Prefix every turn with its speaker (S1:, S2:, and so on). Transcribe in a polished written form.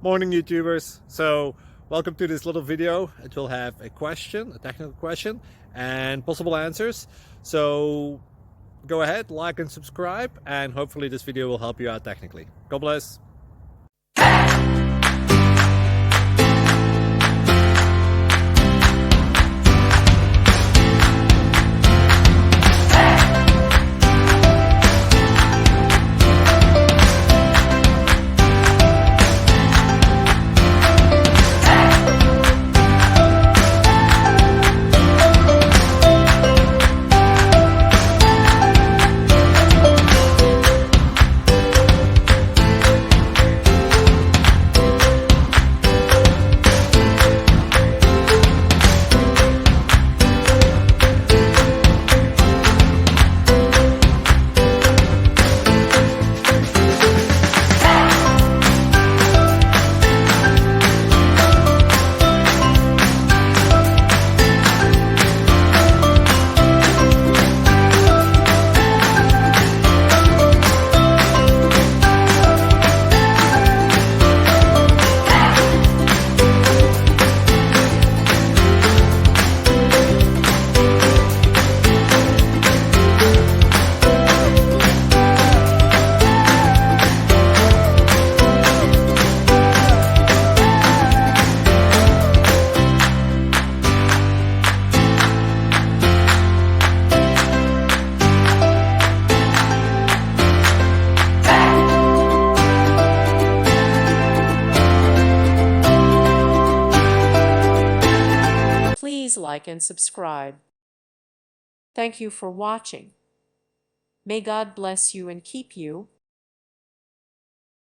S1: Morning, YouTubers. So welcome to this little video. It will have a question, a technical question, and possible answers. So go ahead, like and subscribe, and hopefully this video will help you out technically. God bless.
S2: Please like and subscribe. Thank you for watching. May God bless you and keep you.